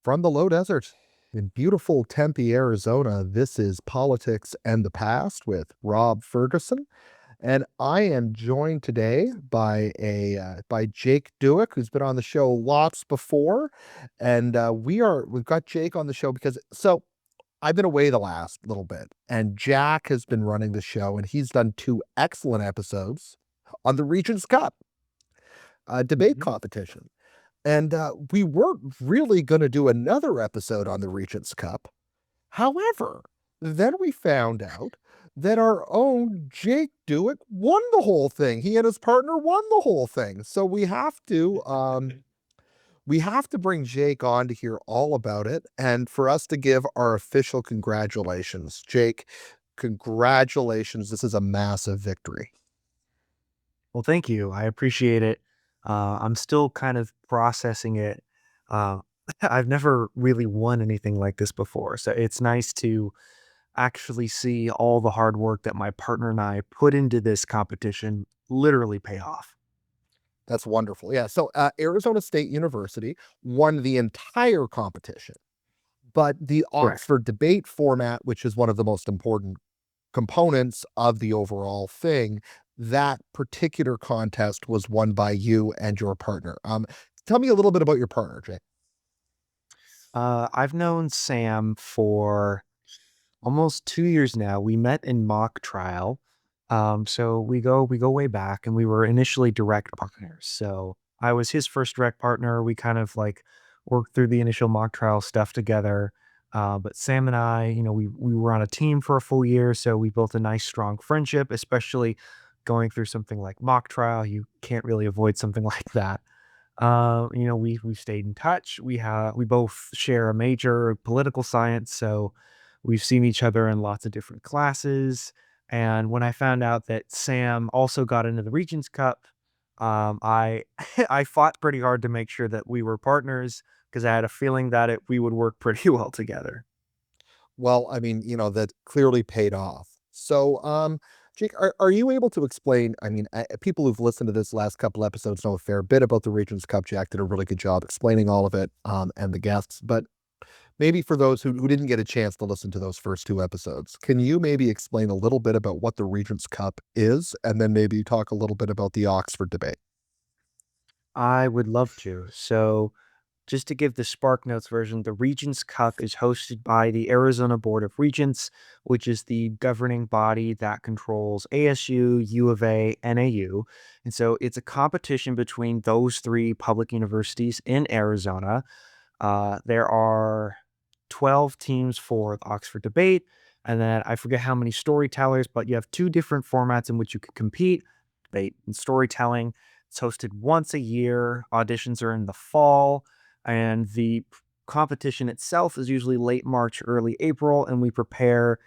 From the low desert in beautiful Tempe, Arizona, this is Politics and the Past with Rob Ferguson. And I am joined today by by Jake Dueck, who's been on the show lots before. And we've got Jake on the show because I've been away the last little bit, and Jack has been running the show, and he's done two excellent episodes on the Regents Cup debate Mhm. competition. And we weren't really going to do another episode on the Regents Cup. However, then we found out that our own Jake Dueck won the whole thing. He and his partner won the whole thing. So we have to bring Jake on to hear all about it and for us to give our official congratulations. Jake, congratulations. This is a massive victory. Well, thank you. I appreciate it. I'm still kind of processing it. Uh, I've never really won anything like this before, so it's nice to actually see all the hard work that my partner and I put into this competition literally pay off. That's wonderful. Yeah. So Arizona State University won the entire competition. But the Correct. Oxford debate format, which is one of the most important components of the overall thing, that particular contest was won by you and your partner. Tell me a little bit about your partner, Jay. I've known Sam for almost 2 years now. We met in mock trial. So we go way back, and we were initially direct partners. So I was his first direct partner. We kind of like worked through the initial mock trial stuff together. But Sam and I, we were on a team for a full year, so we built a nice, strong friendship, especially going through something like mock trial. You can't really avoid something like that. We stayed in touch. We both share a major political science, so we've seen each other in lots of different classes. And when I found out that Sam also got into the Regents Cup, I I fought pretty hard to make sure that we were partners because I had a feeling that we would work pretty well together. Well, I mean, that clearly paid off. So, Jake, are you able to explain? I mean, people who've listened to this last couple episodes know a fair bit about the Regents Cup. Jack did a really good job explaining all of it, and the guests. But maybe for those who didn't get a chance to listen to those first two episodes, can you maybe explain a little bit about what the Regents Cup is, and then maybe talk a little bit about the Oxford debate? I would love to. So just to give the Spark Notes version, the Regents Cup is hosted by the Arizona Board of Regents, which is the governing body that controls ASU, U of A, and AU. And so it's a competition between those three public universities in Arizona. There are 12 teams for the Oxford debate. And then I forget how many storytellers, but you have two different formats in which you can compete: debate and storytelling. It's hosted once a year. Auditions are in the fall, and the competition itself is usually late March, early April, and we prepare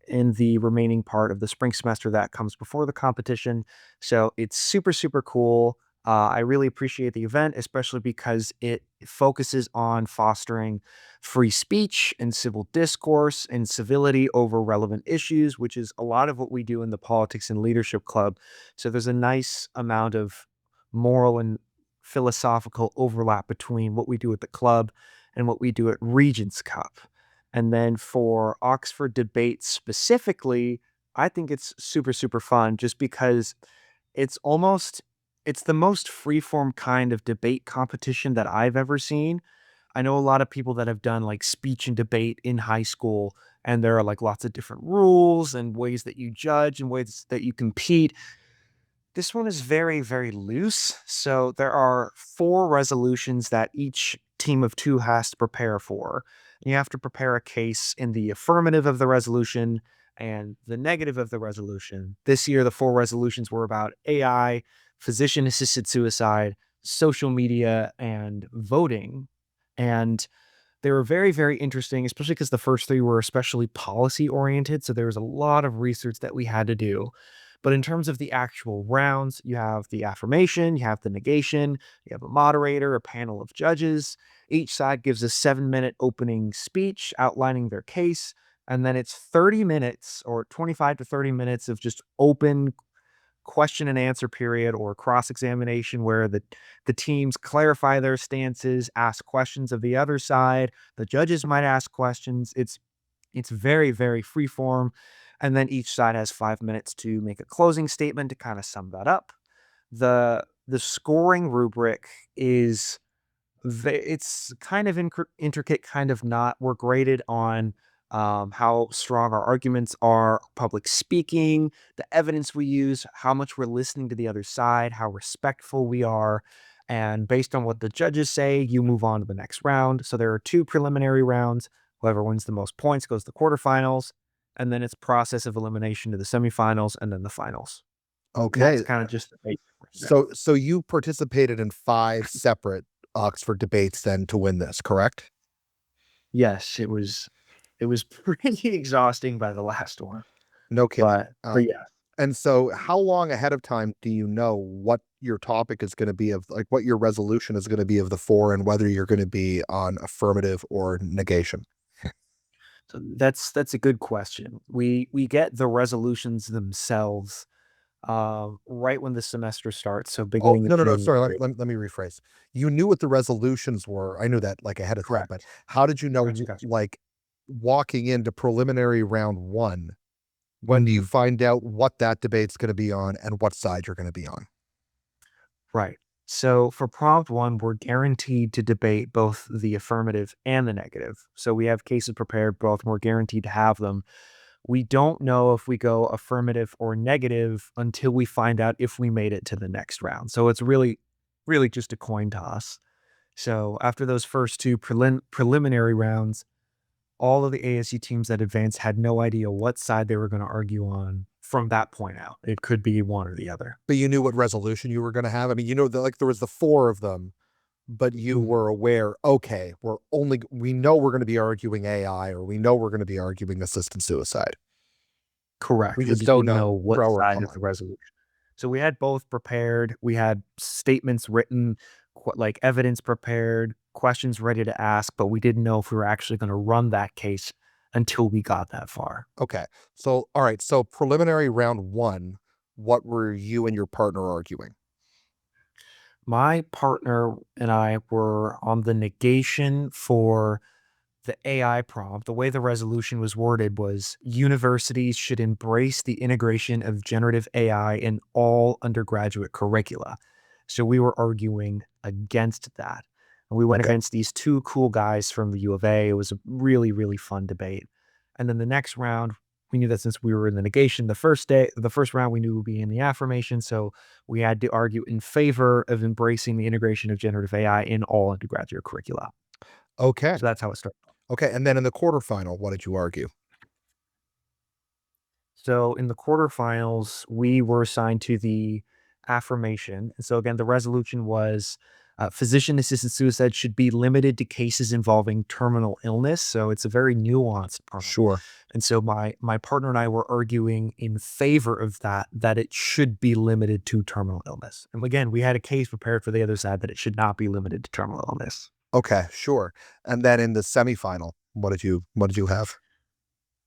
in the remaining part of the spring semester that comes before the competition. So it's super, super cool. I really appreciate the event, especially because it focuses on fostering free speech and civil discourse and civility over relevant issues, which is a lot of what we do in the Politics and Leadership Club. So there's a nice amount of moral and philosophical overlap between what we do at the club and what we do at Regents Cup. And then for Oxford debate specifically, I think it's super, super fun just because it's almost it's the most freeform kind of debate competition that I've ever seen. I know a lot of people that have done like speech and debate in high school, and there are like lots of different rules and ways that you judge and ways that you compete. This one is very, very loose. So there are four resolutions that each team of two has to prepare for. You have to prepare a case in the affirmative of the resolution and the negative of the resolution. This year, the four resolutions were about AI, physician assisted suicide, social media, and voting. And they were very, very interesting, especially because the first three were especially policy oriented. So there was a lot of research that we had to do. But in terms of the actual rounds, you have the affirmation, you have the negation, you have a moderator, a panel of judges. Each side gives a 7-minute opening speech outlining their case. And then it's 30 minutes or 25 to 30 minutes of just open question and answer period or cross examination where the teams clarify their stances, ask questions of the other side. The judges might ask questions. It's very, very free form. And then each side has 5 minutes to make a closing statement to kind of sum that up. The scoring rubric is it's kind of intricate, kind of not. We're graded on how strong our arguments are, public speaking, the evidence we use, how much we're listening to the other side, how respectful we are. And based on what the judges say, you move on to the next round. So there are two preliminary rounds. Whoever wins the most points goes to the quarterfinals. And then it's process of elimination to the semifinals and then the finals. And that's Okay. kind of just the basic breakdown. So you participated in 5 separate Oxford debates then to win this, correct? Yes, it was pretty exhausting by the last one, No kidding. but yeah. And so how long ahead of time do you know what your topic is gonna be of like, what your resolution is gonna be of the 4 and whether you're gonna be on affirmative or negation? So that's a good question. We get the resolutions themselves, right when the semester starts, so Oh, beginning of no, no, no, sorry, January. let me rephrase. You knew what the resolutions were. I knew that, like, ahead of time, but Correct. how did you know, Gotcha, gotcha. like, walking into preliminary round 1, when do you Mhm. find out what that debate's gonna be on and what side you're gonna be on? Right. So for prompt one, we're guaranteed to debate both the affirmative and the negative. So we have cases prepared, both, and we're guaranteed to have them. We don't know if we go affirmative or negative until we find out if we made it to the next round. So it's really, really just a coin toss. So after those first two preliminary rounds, all of the ASU teams that advanced had no idea what side they were going to argue on from that point out. It could be one or the other. But you knew what resolution you were gonna have? I mean, you know, the like, there was the 4 of them, but you Mhm. were aware, "Okay, we know we're gonna be arguing AI, or we know we're gonna be arguing assisted suicide. We Correct. We just just don't didn't know know what pro or side of con." the resolution. So we had both prepared. We had statements written, like evidence prepared, questions ready to ask, but we didn't know if we were actually going to run that case until we got that far. Okay. So, all right. So, preliminary round 1, what were you and your partner arguing? My partner and I were on the negation for the AI prompt. The way the resolution was worded was universities should embrace the integration of generative AI in all undergraduate curricula. So we were arguing against that. And we went Okay. against these two cool guys from the U of A. It was a really, really fun debate. And then the next round, we knew that since we were in the negation the first round, we knew would be in the affirmation. So we had to argue in favor of embracing the integration of generative AI in all undergraduate curricula. Okay. So that's how it started. Okay. And then in the quarterfinal, what did you argue? So in the quarterfinals, we were assigned to the affirmation. And so again, the resolution was physician assisted suicide should be limited to cases involving terminal illness. So it's a very nuanced prompt. Sure. And so my partner and I were arguing in favor of that it should be limited to terminal illness. And again, we had a case prepared for the other side that it should not be limited to terminal illness. Okay. Sure. And then in the semifinal, what did you have?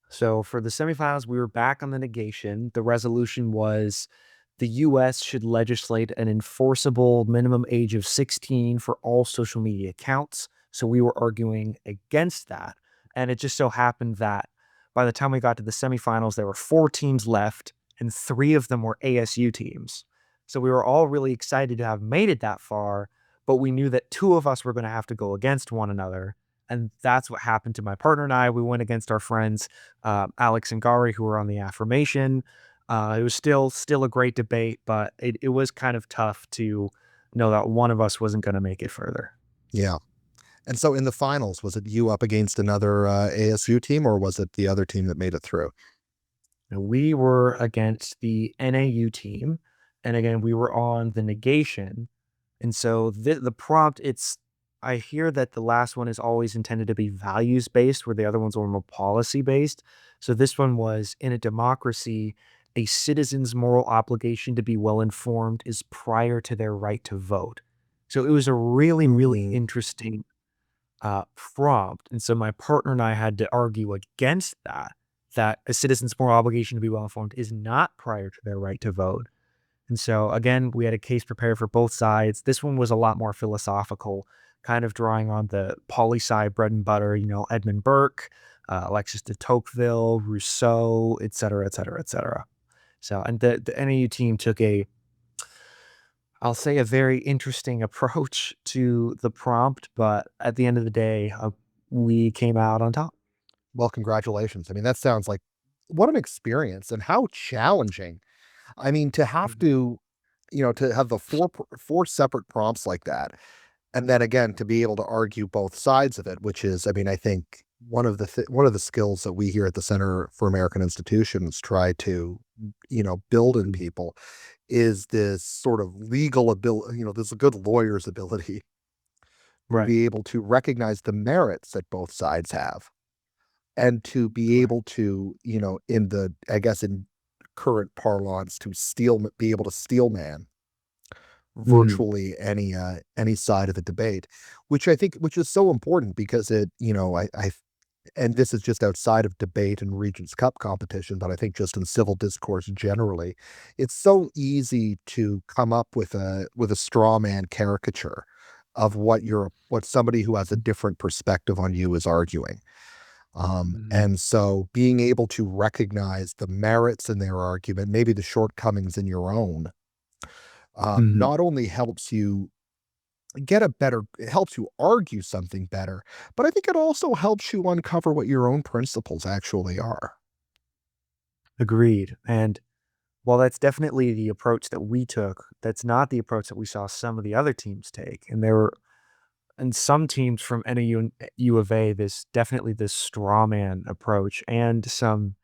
So for the semifinals, we were back on the negation. The resolution was the US should legislate an enforceable minimum age of 16 for all social media accounts. So we were arguing against that. And it just so happened that by the time we got to the semifinals, there were 4 teams left, and 3 of them were ASU teams. So we were all really excited to have made it that far, but we knew that 2 of us were going to have to go against one another. And that's what happened to my partner and I. We went against our friends, Alex and Gary, who were on the affirmation. It was still a great debate, but it was kind of tough to know that one of us wasn't going to make it further. Yeah. And so in the finals, was it you up against another ASU team or was it the other team that made it through? And we were against the NAU team, and again, we were on the negation. And so the prompt, it's I hear that the last one is always intended to be values based, where the other ones were more policy based. So this one was in a democracy, a citizen's moral obligation to be well informed is prior to their right to vote. So it was a really, really interesting prompt. And so my partner and I had to argue against that, that a citizen's moral obligation to be well informed is not prior to their right to vote. And so again, we had a case prepared for both sides. This one was a lot more philosophical, kind of drawing on the poli sci bread and butter, Edmund Burke, Alexis de Tocqueville, Rousseau, et cetera, et cetera, et cetera. So, and the NAU team took I'll say a very interesting approach to the prompt, but at the end of the day, we came out on top. Well, congratulations. I mean, that sounds like what an experience and how challenging. I mean, to have Mhm. to, to have the 4 separate prompts like that, and then again, to be able to argue both sides of it, which is, I mean, I think one of the skills that we here at the Center for American Institutions try to, build in Mhm. people is this sort of legal ability, this good lawyer's ability to Right. be able to recognize the merits that both sides have and to be Right. able to, in the, I guess, in current parlance, to be able to steel man Mhm. virtually any side of the debate, which is so important because I and this is just outside of debate and Regents Cup competition, but I think just in civil discourse generally, it's so easy to come up with a straw man caricature of what somebody who has a different perspective on you is arguing. Mhm. And so being able to recognize the merits in their argument, maybe the shortcomings in your own, Mhm. not only helps you get a better it helps you argue something better, but I think it also helps you uncover what your own principles actually are. Agreed. And while that's definitely the approach that we took, that's not the approach that we saw some of the other teams take. And there were and some teams from NAU and U of A, this definitely this straw man approach and some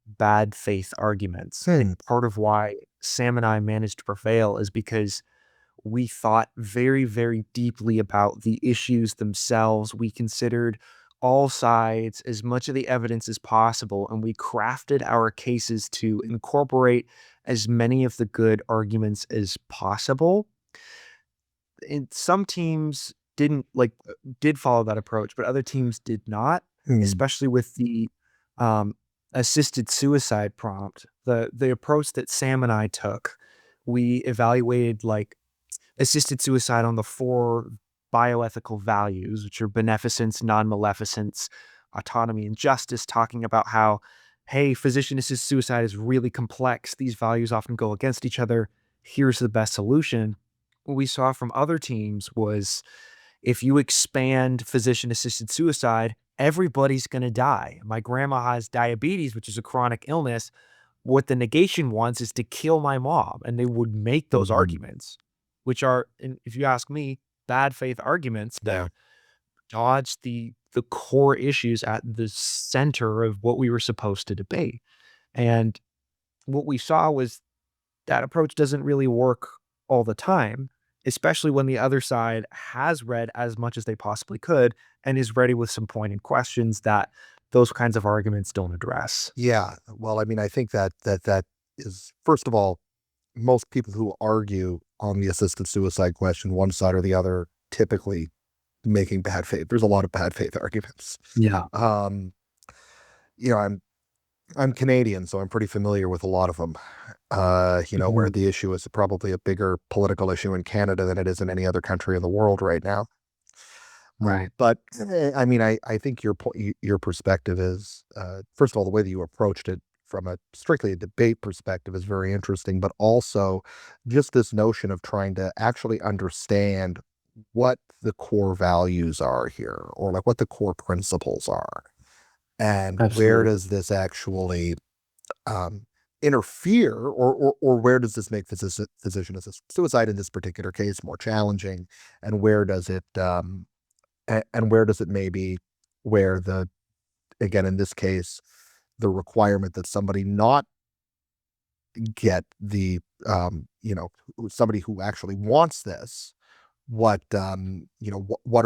bad faith arguments. Hmm. And part of why Sam and I managed to prevail is because we thought very, very deeply about the issues themselves. We considered all sides, as much of the evidence as possible, and we crafted our cases to incorporate as many of the good arguments as possible. And some teams did follow that approach, but other teams did not, Hmm. especially with the um, assisted suicide prompt. The approach that Sam and I took, we evaluated like assisted suicide on the 4 bioethical values, which are beneficence, non-maleficence, autonomy, and justice, talking about how, hey, physician-assisted suicide is really complex. These values often go against each other. Here's the best solution. What we saw from other teams was if you expand physician-assisted suicide, everybody's gonna die. My grandma has diabetes, which is a chronic illness. What the negation wants is to kill my mom, and they would make those Mhm. arguments, which are, and if you ask me, bad faith arguments Yeah. that dodge the core issues at the center of what we were supposed to debate. And what we saw was that approach doesn't really work all the time, especially when the other side has read as much as they possibly could and is ready with some pointed questions that those kinds of arguments don't address. Yeah. Well, I mean, I think that is first of all, most people who argue on the assisted suicide question, one side or the other, typically making bad faith. There's a lot of bad faith arguments. Yeah. Um, I'm Canadian, so I'm pretty familiar with a lot of them. Where Mhm. the issue is probably a bigger political issue in Canada than it is in any other country in the world right now. Right. But I mean, I think your perspective is first of all the way that you approached it from a strictly a debate perspective is very interesting, but also just this notion of trying to actually understand what the core values are here, or like what the core principles are, and where Absolutely. does this actually um, interfere, or where does this make physician assisted suicide in this particular case more challenging, and where does it and where does it maybe where the again in this case the requirement that somebody not get the somebody who actually wants this, what are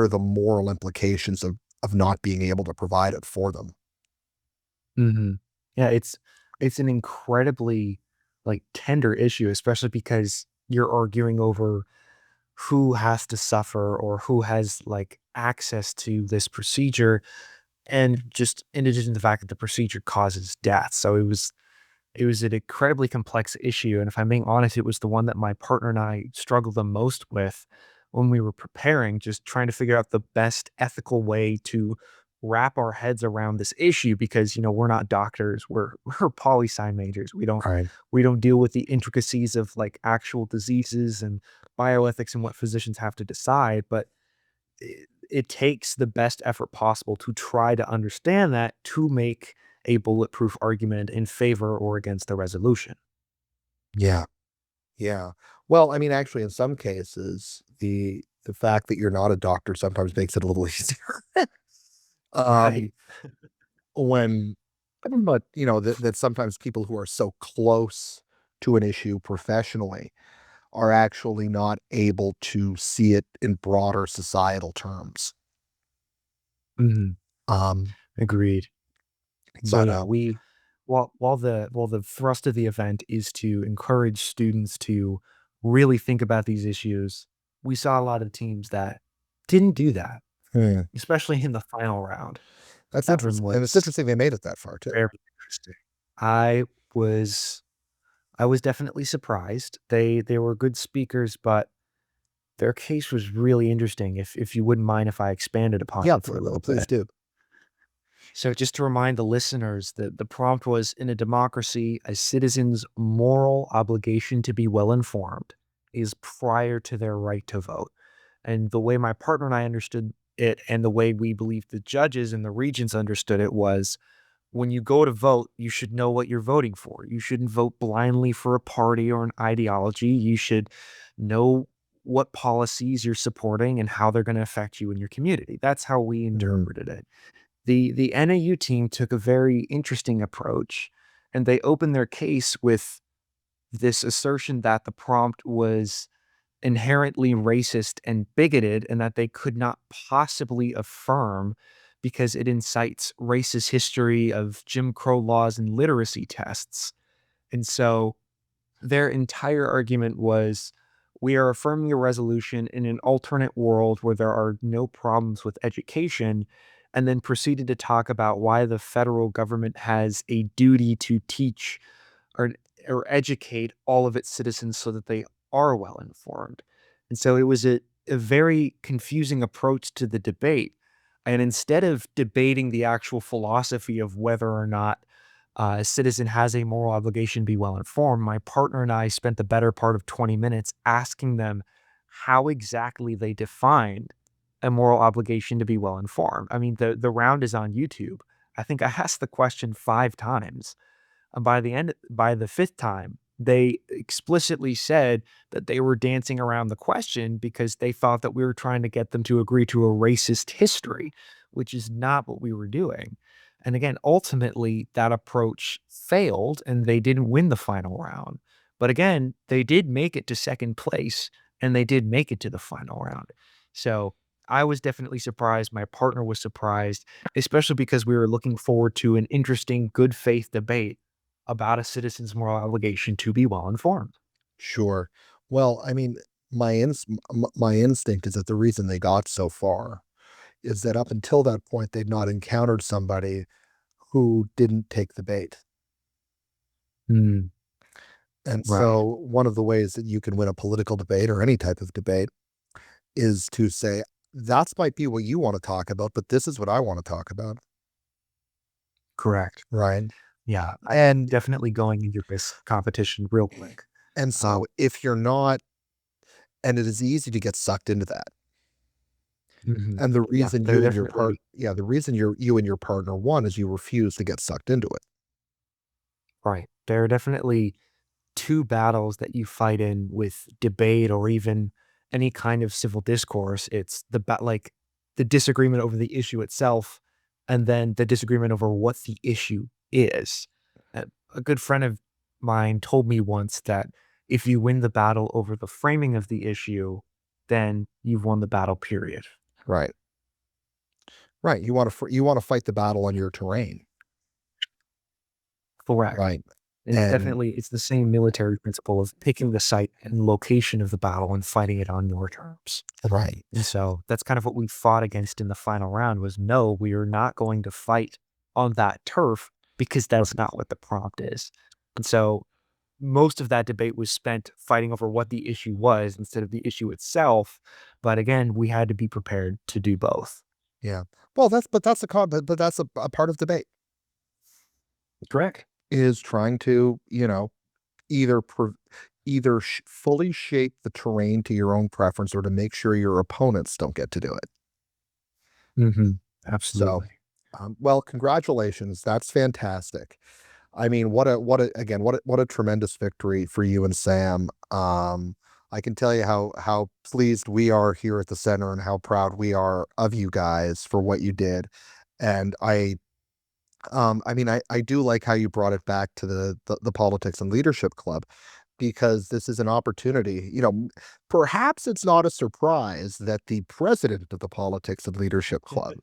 the moral implications of not being able to provide it for them. Mhm. Yeah, it's an incredibly, like, tender issue, especially because you're arguing over who has to suffer or who has, like, access to this procedure, and just in addition to the fact that the procedure causes death. So it was an incredibly complex issue, and if I'm being honest, it was the one that my partner and I struggled the most with when we were preparing, just trying to figure out the best ethical way to wrap our heads around this issue because, we're not doctors, we're poli-sci majors. Right. We don't deal with the intricacies of, like, actual diseases and bioethics and what physicians have to decide, but it takes the best effort possible to try to understand that to make a bulletproof argument in favor or against the resolution. Yeah. Yeah. Well, I mean, actually, in some cases, the fact that you're not a doctor sometimes makes it a little easier. Um, Right. when but, that sometimes people who are so close to an issue professionally are actually not able to see it in broader societal terms. Mhm. Um, Agreed. So, but, yeah, we while the thrust of the event is to encourage students to really think about these issues, we saw a lot of teams that didn't do that, hmm, especially in the final round. that's That one interesting, and it's was interesting they made it that far too. very interesting. I was I was definitely surprised. They were good speakers, but their case was really interesting, if you wouldn't mind if I expanded upon Yeah, it for a little please bit. do. So just to remind the listeners that the prompt was, in a democracy, a citizen's moral obligation to be well informed is prior to their right to vote. And the way my partner and I understood it, and the way we believe the judges and the regents understood it, was when you go to vote, you should know what you're voting for. You shouldn't vote blindly for a party or an ideology. You should know what policies you're supporting and how they're going to affect you and your community. That's how we Mhm, interpreted it. The NAU team took a very interesting approach, and they opened their case with this assertion that the prompt was inherently racist and bigoted, and that they could not possibly affirm because it incites racist history of Jim Crow laws and literacy tests. And so their entire argument was, we are affirming a resolution in an alternate world where there are no problems with education, and then proceeded to talk about why the federal government has a duty to teach or educate all of its citizens so that they are well informed. And so it was a very confusing approach to the debate. And instead of debating the actual philosophy of whether or not a citizen has a moral obligation to be well informed, my partner and I spent the better part of 20 minutes asking them how exactly they defined a moral obligation to be well informed. I mean, the round is on YouTube. I think I asked the question 5 times, and by the fifth time, they explicitly said that they were dancing around the question because they thought that we were trying to get them to agree to a racist history, which is not what we were doing. And again, ultimately, that approach failed and they didn't win the final round. But again, they did make it to second place and they did make it to the final round. So I was definitely surprised. My partner was surprised, especially because we were looking forward to an interesting, good faith debate about a citizen's moral obligation to be well informed. sure. Well, I mean, my instinct is that the reason they got so far is that up until that point, they'd not encountered somebody who didn't take the bait. Mm, And right. so one of the ways that you can win a political debate or any type of debate is to say, "That might be what you wanna talk about, but this is what I wanna talk about." Correct. Right? Yeah. I And definitely going into this competition real quick. and Um, so if you're not and it is easy to get sucked into that. mhm. And the Yeah, reason they're you and your part definitely yeah, the reason you and your partner won is you refuse to get sucked into it. right. There are definitely two battles that you fight in with debate or even any kind of civil discourse. It's like the disagreement over the issue itself, and then the disagreement over what the issue is. A good friend of mine told me once that if you win the battle over the framing of the issue, then you've won the battle, period. Right. Right, you wanna fight the battle on your terrain. Correct. Right. And And it's the same military principle of picking the site and location of the battle and fighting it on your terms. And right. so that's kind of what we fought against in the final round was, no, we are not going to fight on that turf because that's not what the prompt is. And so most of that debate was spent fighting over what the issue was instead of the issue itself. But again, we had to be prepared to do both. Yeah. Well, that's a but that's a part of debate Correct. is trying to, either fully shape the terrain to your own preference or to make sure your opponents don't get to do it. Mhm. So, Absolutely. well, congratulations. That's fantastic. I mean, what a tremendous victory for you and Sam. I can tell you how pleased we are here at the center and how proud we are of you guys for what you did. And I mean, I do like how you brought it back to the Politics and Leadership Club because this is an opportunity. Perhaps it's not a surprise that the president of the Politics and Leadership Club,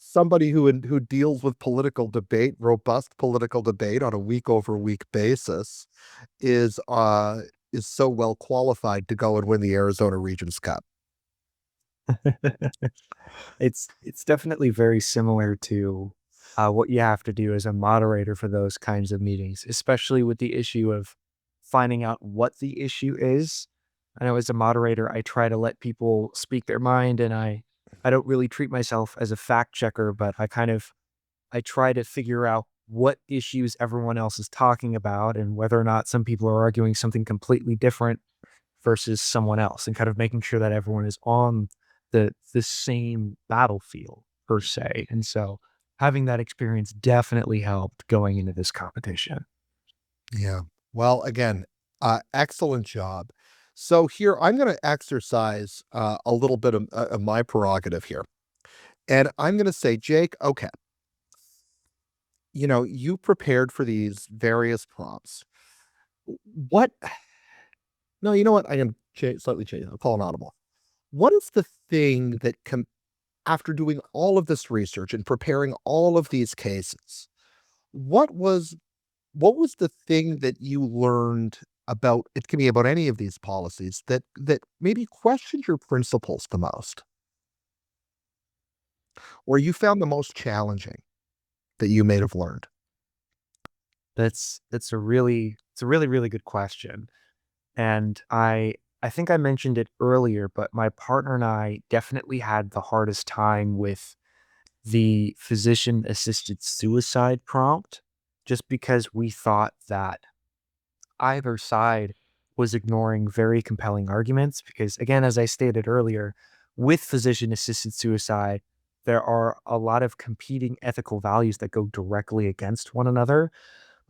somebody who deals with political debate, robust political debate on a week over week basis, is uh is so well qualified to go and win the Arizona Regents Cup. It's definitely very similar to, what you have to do as a moderator for those kinds of meetings, especially with the issue of finding out what the issue is. I know as a moderator, I try to let people speak their mind, and I don't really treat myself as a fact checker, but I try to figure out what issues everyone else is talking about and whether or not some people are arguing something completely different versus someone else, and kind of making sure that everyone is on the same battlefield per se. And so having that experience definitely helped going into this competition. Yeah. Well, again, excellent job. So here I'm going to exercise a little bit of my prerogative here, and I'm going to say, Jake, okay, you prepared for these various prompts. What? No, you know what? I can slightly change. I'll call an audible. What is the thing that after doing all of this research and preparing all of these cases, what was what was the thing that you learned about it can be about any of these policies that maybe questioned your principles the most, or you found the most challenging that you may have learned? It's a really, really good question. And I think I mentioned it earlier, but my partner and I definitely had the hardest time with the physician assisted suicide prompt, just because we thought that either side was ignoring very compelling arguments. Because, again, as I stated earlier, with physician assisted suicide, there are a lot of competing ethical values that go directly against one another.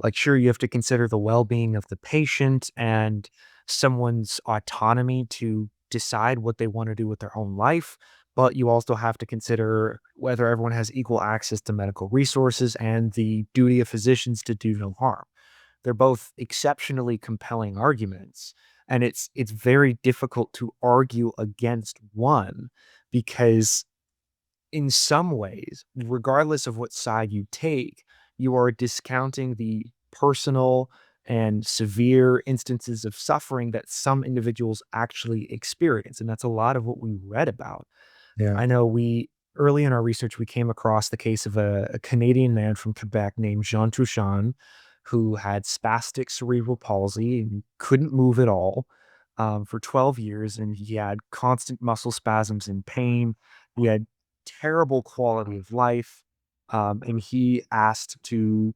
Like, sure, you have to consider the well being of the patient and someone's autonomy to decide what they want to do with their own life. But you also have to consider whether everyone has equal access to medical resources and the duty of physicians to do no harm. They're both exceptionally compelling arguments, and it's very difficult to argue against one because in some ways, regardless of what side you take, you are discounting the personal and severe instances of suffering that some individuals actually experience, and that's a lot of what we read about. Yeah. I know we early in our research, we came across the case of a Canadian man from Quebec named Jean Touchon, who had spastic cerebral palsy and couldn't move at all for 12 years. And he had constant muscle spasms and pain. He had terrible quality of life. And he asked to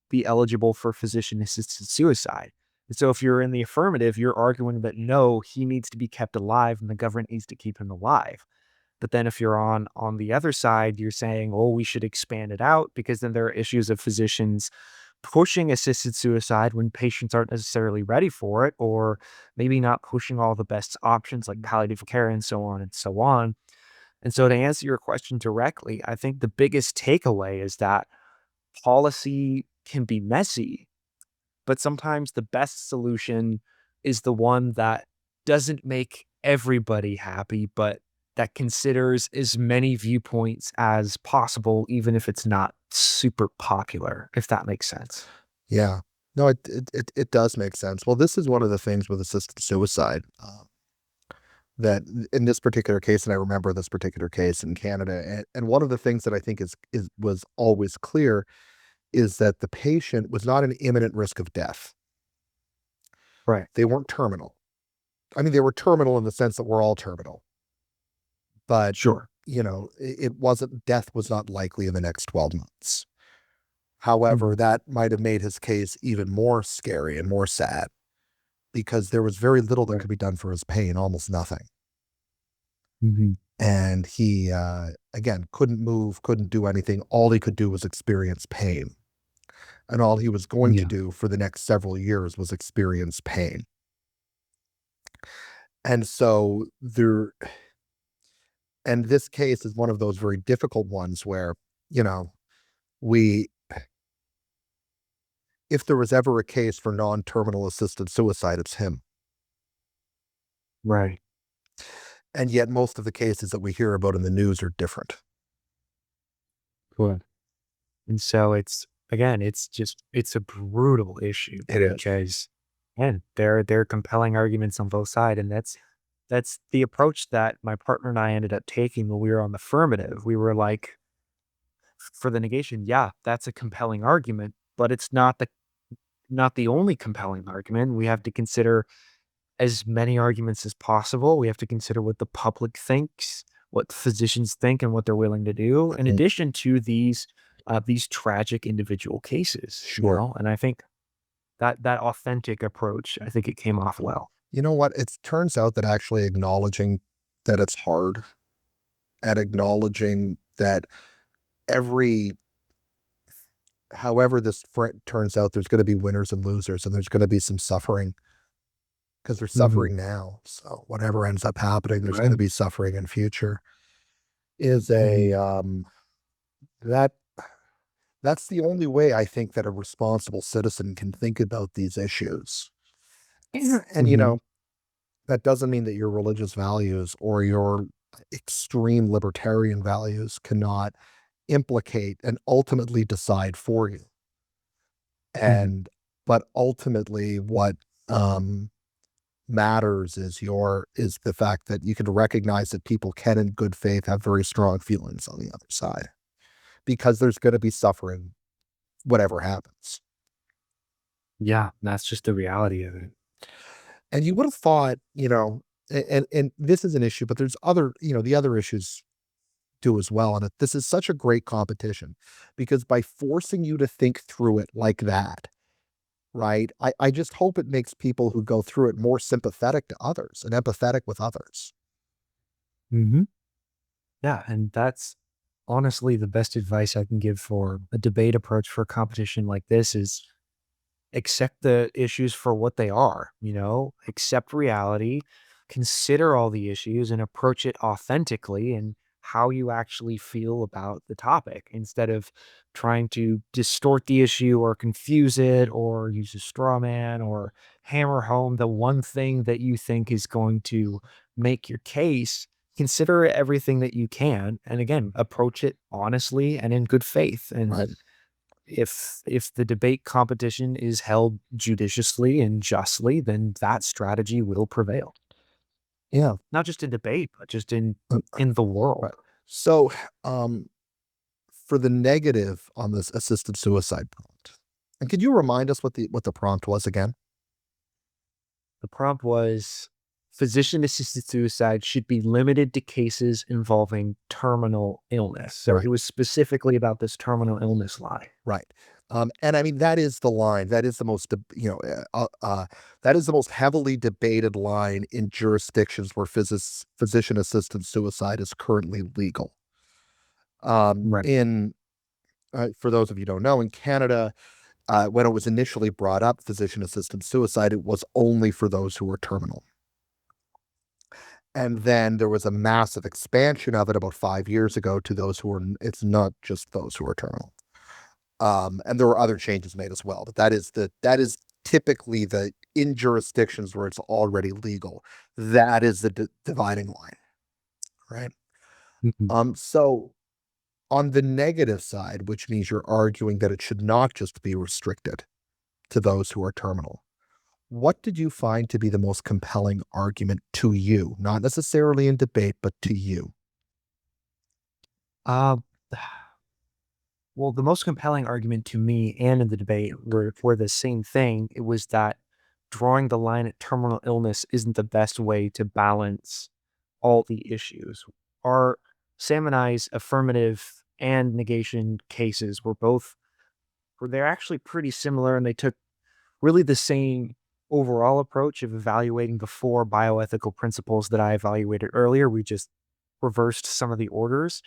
be eligible for physician assisted suicide. And so, if you're in the affirmative, you're arguing that no, he needs to be kept alive and the government needs to keep him alive. But then if you're on the other side, you're saying, "Oh, we should expand it out," because then there are issues of physicians pushing assisted suicide when patients aren't necessarily ready for it, or maybe not pushing all the best options like palliative care and so on and so on. And so to answer your question directly, I think the biggest takeaway is that policy can be messy, but sometimes the best solution is the one that doesn't make everybody happy, but that considers as many viewpoints as possible, even if it's not super popular, if that makes sense. Yeah. No, it does make sense. Well, this is one of the things with assisted suicide, that in this particular case, and I remember this particular case in Canada, and one of the things that I think is was always clear is that the patient was not an imminent risk of death. Right. They weren't terminal. I mean, they were terminal in the sense that we're all terminal, but Sure. it wasn't, death was not likely in the next 12 months. However, Mhm. that might have made his case even more scary and more sad because there was very little that Right. could be done for his pain, almost nothing. Mhm. And he, again, couldn't move, couldn't do anything. All he could do was experience pain. And all he was going to Yeah. do for the next several years was experience pain. And so there, and this case is one of those very difficult ones where, you know, we, if there was ever a case for non terminal assisted suicide, it's him. Right. And yet, most of the cases that we hear about in the news are different. Good. And so it's again, it's a brutal issue It is. because and there are compelling arguments on both sides, and that's the approach that my partner and I ended up taking when we were on the affirmative. We were like, for the negation, yeah, that's a compelling argument, but it's not the only compelling argument. We have to consider as many arguments as possible. We have to consider what the public thinks, what physicians think, and what they're willing to do, in Mm, addition to these tragic individual cases, sure. And I think that authentic approach, I think it came off well. You know what? It turns out that actually acknowledging that it's hard and acknowledging that every, however this turns out, there's going to be winners and losers and there's going to be some suffering because they're Mhm. suffering now. So whatever ends up happening, there's going to Right. be suffering in future. Is Mhm. a that that's the only way I think that a responsible citizen can think about these issues. And Mhm. that doesn't mean that your religious values or your extreme libertarian values cannot implicate and ultimately decide for you. Mhm. And but ultimately what um matters is the fact that you can recognize that people can in good faith have very strong feelings on the other side because there's going to be suffering whatever happens. Yeah, that's just the reality of it. And you would have thought, and this is an issue, but there's other, the other issues do as well. And this is such a great competition because by forcing you to think through it like that, right? I just hope it makes people who go through it more sympathetic to others and empathetic with others. Mhm. Yeah, and that's honestly the best advice I can give for a debate approach for a competition like this is accept the issues for what they are, accept reality, consider all the issues and approach it authentically and how you actually feel about the topic instead of trying to distort the issue or confuse it or use a straw man or hammer home the one thing that you think is going to make your case. Consider everything that you can and again approach it honestly and in good faith, and Right. if the debate competition is held judiciously and justly, then that strategy will prevail. Yeah. Not just in debate, but just uh, in the Right. world. So, um, for the negative on this assisted suicide prompt, and could you remind us what the prompt was again? The prompt was physician assisted suicide should be limited to cases involving terminal illness. So it Right. was specifically about this terminal illness line. Right. And I mean, that is the line. That is the most, that is the most heavily debated line in jurisdictions where physician assisted suicide is currently legal. Right. In For those of you who don't know, in Canada, when it was initially brought up, physician assisted suicide, it was only for those who were terminal. And then there was a massive expansion of it about 5 years ago to those who were, it's not just those who are terminal. And there were other changes made as well, but that is typically the in jurisdictions where it's already legal. That is the dividing line, right? Mhm. So on the negative side, which means you're arguing that it should not just be restricted to those who are terminal. What did you find to be the most compelling argument to you? Not necessarily in debate, but to you. Uh, Well, the most compelling argument to me and in the debate were for the same thing. It was that drawing the line at terminal illness isn't the best way to balance all the issues. Our Sam and I's affirmative and negation cases they're actually pretty similar, and they took really the same overall approach of evaluating the four bioethical principles that I evaluated earlier. We just reversed some of the orders.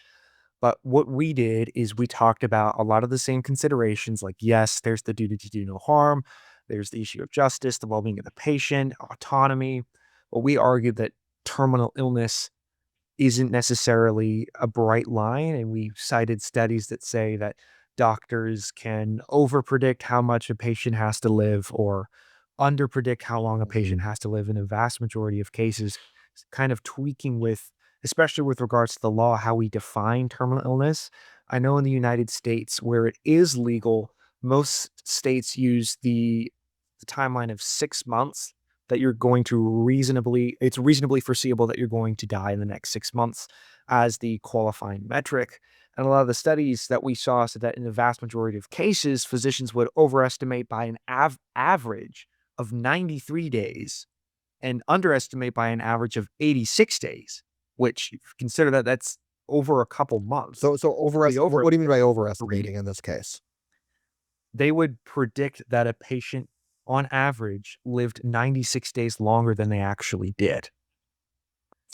But what we did is we talked about a lot of the same considerations, like, yes, there's the duty to do no harm, there's the issue of justice, the well being of the patient, autonomy. But we argued that terminal illness isn't necessarily a bright line. And we cited studies that say that doctors can overpredict how much a patient has to live or underpredict how long a patient Mhm. has to live in a vast majority of cases, kind of tweaking with, especially with regards to the law, how we define terminal illness. I know in the United States, where it is legal, most states use the timeline of 6 months that you're going to it's reasonably foreseeable that you're going to die in the next 6 months as the qualifying metric. And a lot of the studies that we saw said that in the vast majority of cases, physicians would overestimate by an average of 93 days and underestimate by an average of 86 days, which, if you consider that, that's over a couple months. So The what do you mean by three, overestimating in this case? they would predict that a patient on average lived 96 days longer than they actually did.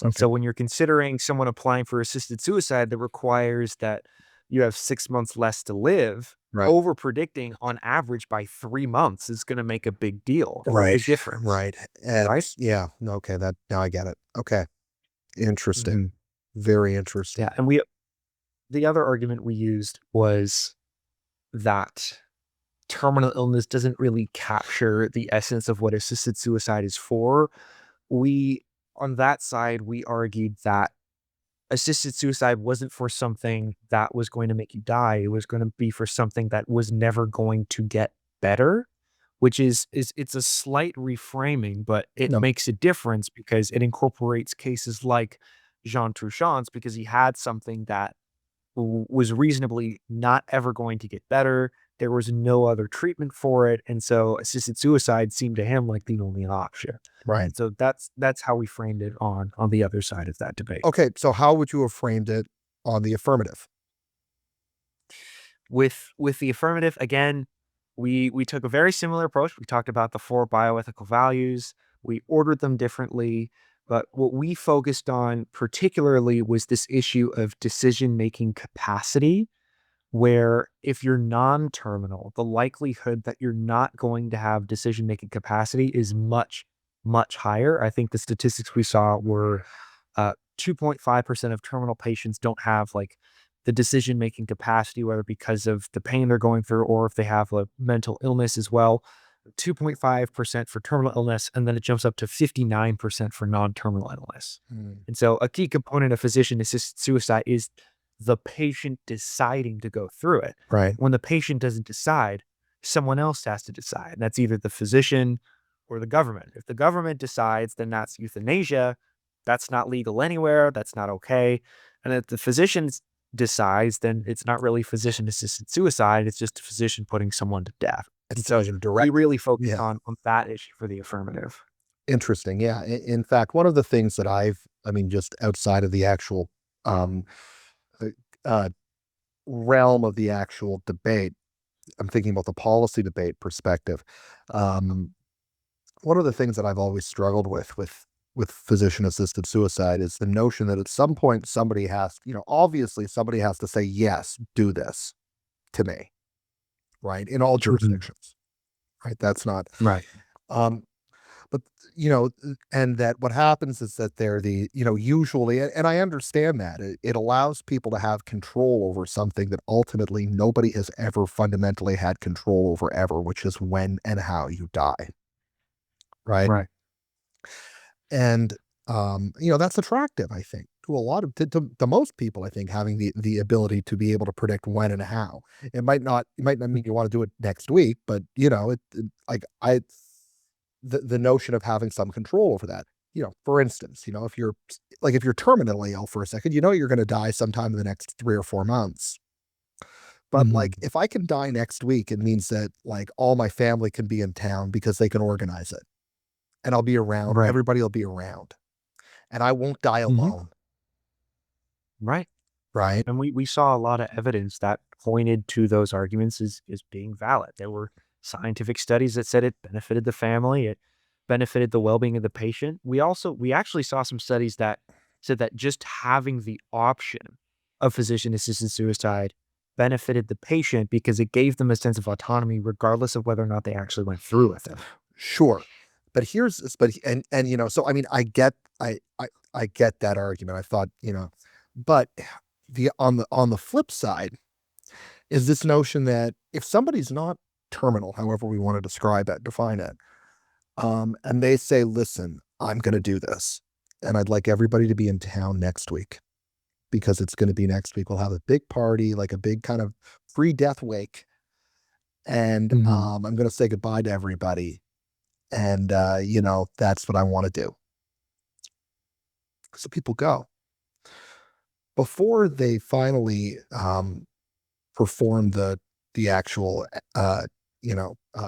And Okay. so when you're considering someone applying for assisted suicide that requires that you have 6 months less to live, Right. over predicting on average by 3 months is going to make a big deal, Right. big difference, Right. And right? yeah, okay, that now I get it. Okay. Interesting. Mhm. Very interesting. Yeah. The other argument we used was that terminal illness doesn't really capture the essence of what assisted suicide is for. We, on that side, we argued that assisted suicide wasn't for something that was going to make you die. It was going to be for something that was never going to get better, which is it's a slight reframing, but it No. makes a difference because it incorporates cases like Jean Truchan's because he had something that was reasonably not ever going to get better. There was no other treatment for it, and so assisted suicide seemed to him like the only option. Right. And so that's how we framed it on the other side of that debate. Okay, so how would you have framed it on the affirmative? With the affirmative, again, we took a very similar approach. We talked about the four bioethical values. We ordered them differently, but what we focused on particularly was this issue of decision-making capacity, where if you're non-terminal, the likelihood that you're not going to have decision-making capacity is much, much higher. I think the statistics we saw were 2.5% of terminal patients don't have like the decision-making capacity, whether because of the pain they're going through or if they have a mental illness as well. 2.5% for terminal illness, and then it jumps up to 59% for non-terminal illness. Mm, And so a key component of physician-assisted suicide is the patient deciding to go through it. right. When the patient doesn't decide, someone else has to decide. That's either the physician or the government. If the government decides, then that's euthanasia. That's not legal anywhere. That's not okay. And if the physician decides, then it's not really physician-assisted suicide. It's just a physician putting someone to death. It's And so decision we direct. really focused Yeah. on that issue for the affirmative. Interesting. Yeah. In fact, one of the things that I mean, just outside of the actual um, uh, uh, realm of the actual debate, I'm thinking about the policy debate perspective. Um, One of the things that I've always struggled with physician assisted suicide is the notion that at some point somebody has, obviously somebody has to say, yes, do this to me, right? In all Mhm. jurisdictions, right? That's not, Right. um, but and that what happens is that they're usually, and I understand that it allows people to have control over something that ultimately nobody has ever fundamentally had control over ever, which is when and how you die, right? Right. And, that's attractive, I think, to a lot of to most people, I think, having the ability to be able to predict when and how. It might not mean you wanna do it next week, but, like, the notion of having some control over that. For instance, if you're terminally ill for a second, you're gonna die sometime in the next 3 or 4 months. But like, Mhm. if I can die next week, it means that like all my family can be in town because they can organize it and I'll be around. Right. Everybody will be around and I won't die Mhm. alone. Right. Right. And we saw a lot of evidence that pointed to those arguments as being valid. There were scientific studies that said it benefited the family, it benefited the well-being of the patient. We actually saw some studies that said that just having the option of physician-assisted suicide benefited the patient because it gave them a sense of autonomy regardless of whether or not they actually went through with it. Sure. But here's this, but and so I mean I get that argument. I thought, but the on the flip side is this notion that if somebody's not terminal, however we want to describe it, define it, and they say, listen, I'm gonna do this, and I'd like everybody to be in town next week because it's gonna be next week. We'll have a big party, like a big kind of pre-death wake, and Mhm. I'm gonna say goodbye to everybody. And that's what I want to do. So people go before they finally perform the actual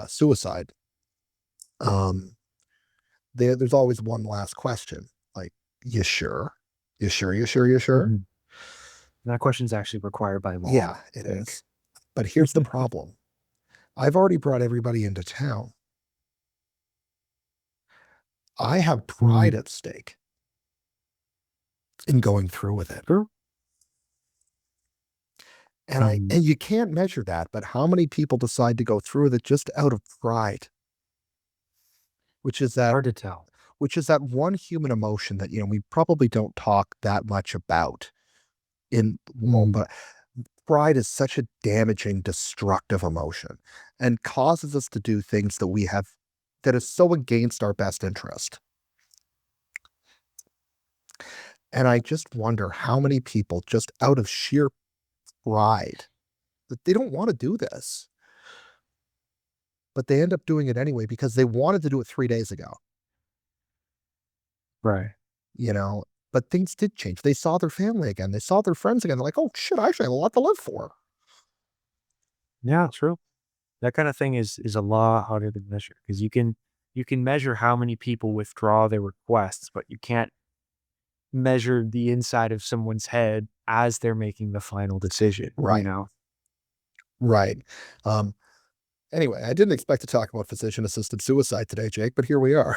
suicide. Um, there's always one last question, like, you sure? You sure? You sure? You sure? Mhm. That question's actually required by law, Yeah, it I think. is. But here's the problem. I've already brought everybody into town. I have pride Mhm. at stake in going through with it. True. Mhm. And you can't measure that, but how many people decide to go through with it just out of pride, which is that Hard to tell. which is that one human emotion that, we probably don't talk that much about in well, Mhm. but pride is such a damaging, destructive emotion and causes us to do things that is so against our best interest. And I just wonder how many people just out of sheer pride that they don't want to do this, but they end up doing it anyway because they wanted to do it 3 days ago. Right. you know, but things did change. They saw their family again. They saw their friends again. They're like, "Oh shit, I actually have a lot to live for." Yeah, true. That kind of thing is a lot harder to measure because you can measure how many people withdraw their requests, but you can't measure the inside of someone's head as they're making the final decision, you Right, know? right. Um, anyway, I didn't expect to talk about physician-assisted suicide today, Jake, but here we are.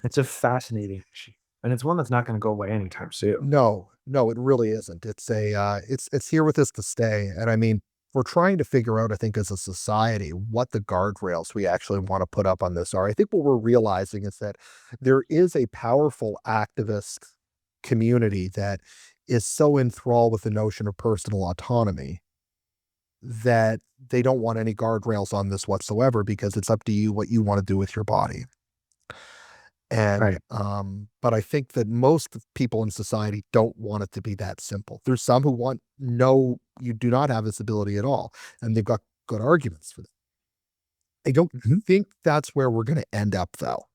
It's a fascinating issue, and it's one that's not gonna go away anytime soon. No, no, it really isn't. It's here with us to stay, and I mean, we're trying to figure out, I think, as a society, what the guardrails we actually wanna put up on this are. I think what we're realizing is that there is a powerful activist community that is so enthralled with the notion of personal autonomy that they don't want any guardrails on this whatsoever because it's up to you what you wanna do with your body. And, Right. but I think that most of people in society don't want it to be that simple. There's some who want, "No, you do not have this ability at all," and they've got good arguments for that. I don't Mhm. think that's where we're gonna end up, though.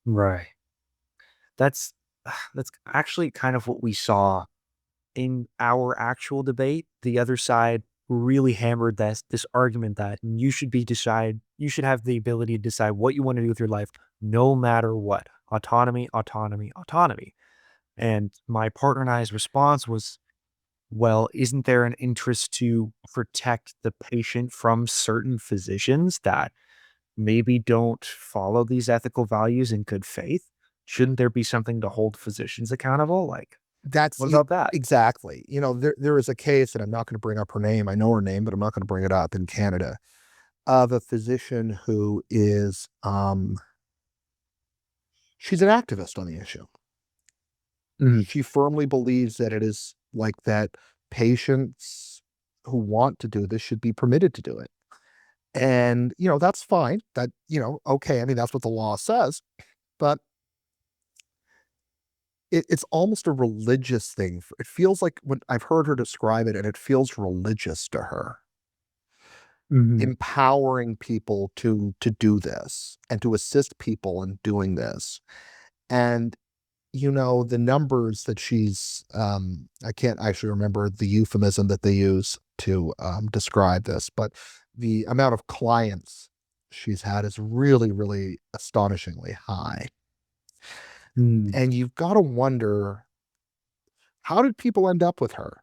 Right. That's that's actually kind of what we saw in our actual debate. The other side really hammered this argument that you should have the ability to decide what you want to do with your life no matter what. Autonomy, autonomy, autonomy. And my partner and I's response was, well, isn't there an interest to protect the patient from certain physicians that maybe don't follow these ethical values in good faith? Shouldn't there be something to hold physicians accountable? Like, That's what e about that? exactly. There is a case, and I'm not gonna bring up her name. I know her name, but I'm not gonna bring it up, in Canada, of a physician who is, she's an activist on the issue. Mhm. She firmly believes that it is like that patients who want to do this should be permitted to do it. And, that's fine. Okay. I mean, that's what the law says, but it's almost a religious thing. It feels like when I've heard her describe it, and it feels religious to her, Mhm. empowering people to do this and to assist people in doing this. And, the numbers that I can't actually remember the euphemism that they use to describe this, but the amount of clients she's had is really, really astonishingly high. Mm. And you've got to wonder, how did people end up with her?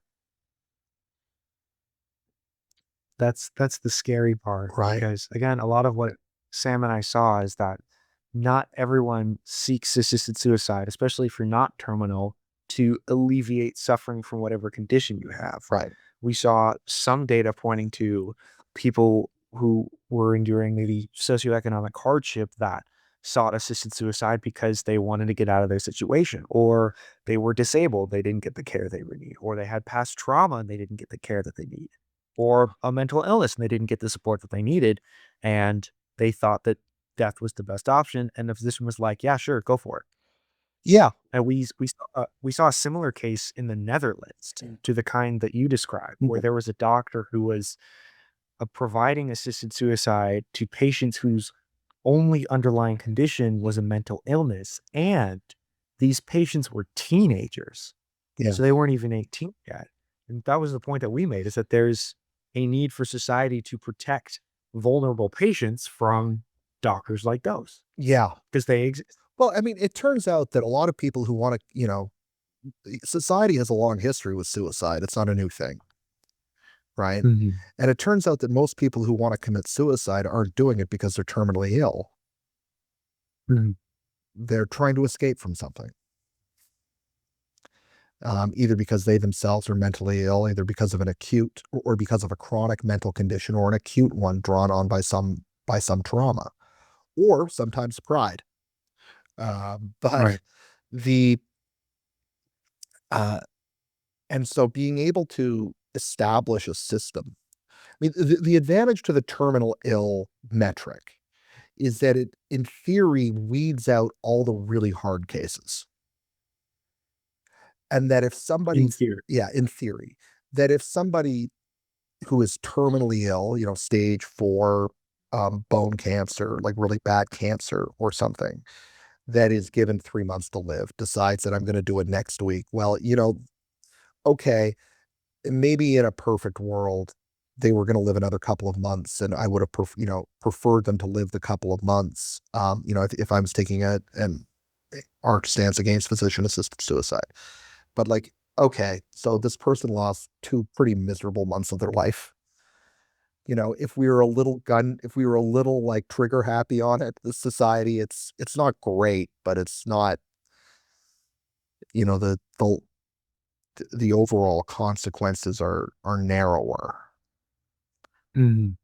That's the scary part Right. because, again, a lot of what Sam and I saw is that not everyone seeks assisted suicide, especially if you're not terminal, to alleviate suffering from whatever condition you have. Right. We saw some data pointing to people who were enduring maybe socioeconomic hardship that sought assisted suicide because they wanted to get out of their situation, or they were disabled, they didn't get the care they would need, or they had past trauma and they didn't get the care that they need, or a mental illness and they didn't get the support that they needed. And they thought that death was the best option. And the physician was like, yeah, sure, go for it. Yeah. And we saw a similar case in the Netherlands to the kind that you described, where Mhm. there was a doctor who was providing assisted suicide to patients whose only underlying condition was a mental illness, and these patients were teenagers, Yeah. so they weren't even 18 yet. And that was the point that we made, is that there's a need for society to protect vulnerable patients from doctors like those, Yeah. because they exist. Well, I mean, it turns out that a lot of people who want to, society has a long history with suicide. It's not a new thing, right? Mhm. And it turns out that most people who want to commit suicide aren't doing it because they're terminally ill. Mhm. They're trying to escape from something, either because they themselves are mentally ill, either because of an acute or because of a chronic mental condition, or an acute one drawn on by some trauma, or sometimes pride. But Right. the uh, and so being able to establish a system. I mean, the advantage to the terminal ill metric is that it, in theory, weeds out all the really hard cases. And that if In somebody's, theory. yeah, in theory, that if somebody who is terminally ill, stage four bone cancer, like really bad cancer or something, that is given 3 months to live, decides that I'm going to do it next week. Well, okay, maybe in a perfect world, they were going to live another couple of months, and I would have, preferred them to live the couple of months. If I was taking an arch stance against physician-assisted suicide, but like, okay, so this person lost 2 pretty miserable months of their life. If we were a little like trigger happy on it, the society, it's not great, but it's not, you know, the overall consequences are narrower. Mhm.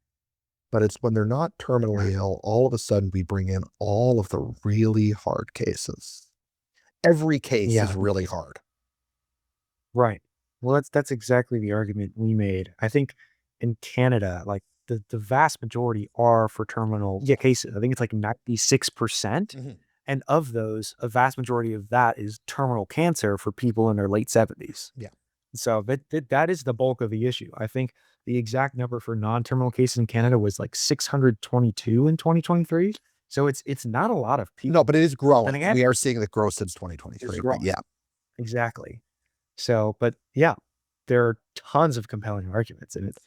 But it's when they're not terminally Right. ill, all of a sudden we bring in all of the really hard cases. Every case is Yeah. really hard. Right. Well, that's exactly the argument we made. I think in Canada, like, the vast majority are for terminal Yeah. cases. I think it's like 96%. Mhm. And of those, a vast majority of that is terminal cancer for people in their late 70s. Yeah. So that is the bulk of the issue. I think the exact number for non-terminal cases in Canada was like 622 in 2023. So it's not a lot of No, people. but it is And growing. again, We are seeing it grow since it's 2023. But growing. yeah, Exactly. So, but yeah, there are tons of compelling arguments, and it's,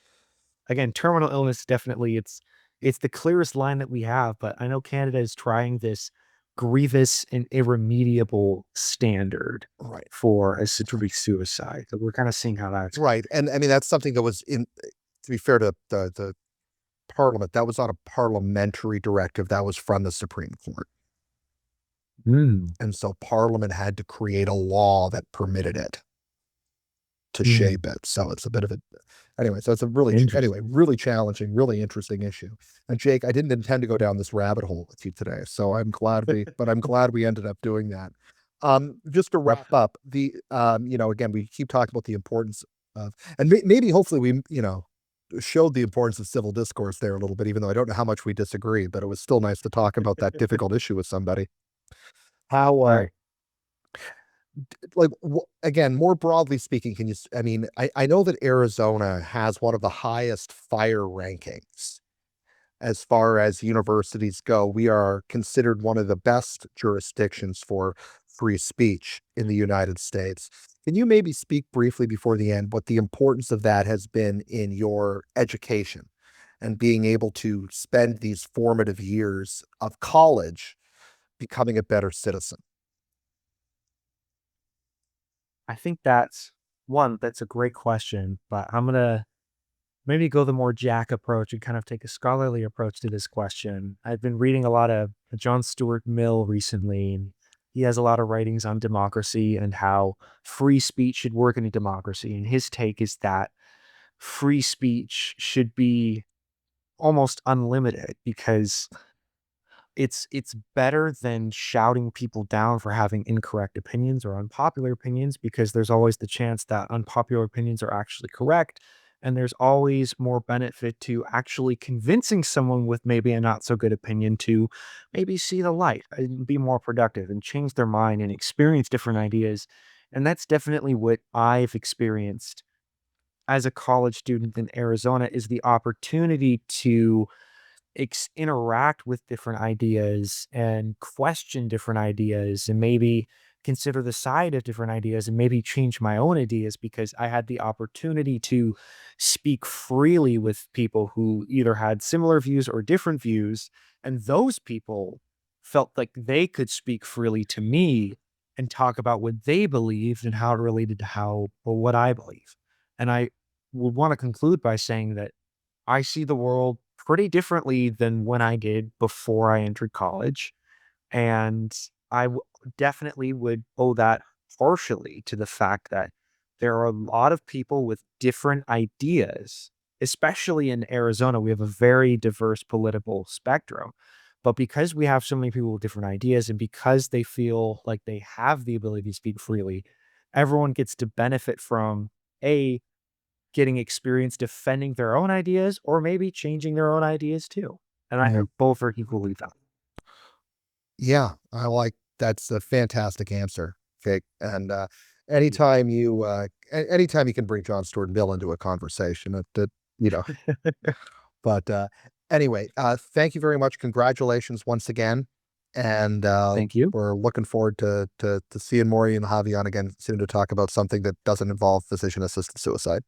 again, terminal illness, definitely, it's the clearest line that we have, but I know Canada is trying this grievous and irremediable standard right. for assisted suicide. So we're kind of seeing how that's going. Right. And I mean, that's something that was to be fair to the parliament, that was not a parliamentary directive. That was from the Supreme Court. Mm, And so Parliament had to create a law that permitted it to mm, shape it. So it's a bit of a anyway. So it's a really interesting. really challenging, really interesting issue. And Jake, I didn't intend to go down this rabbit hole with you today, so I'm glad we ended up doing that. Just to Right. wrap up, again, we keep talking about the importance of, and maybe hopefully we, showed the importance of civil discourse there a little bit, even though I don't know how much we disagree, but it was still nice to talk about that difficult issue with somebody. How, Right. like again, more broadly speaking, can you I mean, I know that Arizona has one of the highest fire rankings as far as universities go. We are considered one of the best jurisdictions for free speech in the United States. Can you maybe speak briefly before the end what the importance of that has been in your education and being able to spend these formative years of college becoming a better citizen? I think that's a great question, but I'm gonna maybe go the more Jack approach and kind of take a scholarly approach to this question. I've been reading a lot of John Stuart Mill recently, and he has a lot of writings on democracy and how free speech should work in a democracy. And his take is that free speech should be almost unlimited because it's better than shouting people down for having incorrect opinions or unpopular opinions because there's always the chance that unpopular opinions are actually correct, and there's always more benefit to actually convincing someone with maybe a not so good opinion to maybe see the light and be more productive and change their mind and experience different ideas. And that's definitely what I've experienced as a college student in Arizona, is the opportunity to interact with different ideas and question different ideas and maybe consider the side of different ideas and maybe change my own ideas because I had the opportunity to speak freely with people who either had similar views or different views. And those people felt like they could speak freely to me and talk about what they believed and how it related to how or what I believe. And I would want to conclude by saying that I see the world pretty differently than when I did before I entered college. And definitely would owe that partially to the fact that there are a lot of people with different ideas, especially in Arizona. We have a very diverse political spectrum. But because we have so many people with different ideas and because they feel like they have the ability to speak freely, everyone gets to benefit from a getting experience defending their own ideas or maybe changing their own ideas too. And I Mhm. think both are equally valid. Yeah, I like that's a fantastic answer, Jake. And Yeah. anytime you can bring John Stuart Mill into a conversation, you know, but, anyway, thank you very much. Congratulations once again, and, Thank you. we're looking forward to seeing more of you and have you on again soon to talk about something that doesn't involve physician-assisted suicide.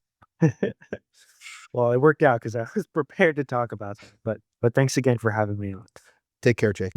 Well, it worked out because I was prepared to talk about it, but thanks again for having me on. Take care, Jake.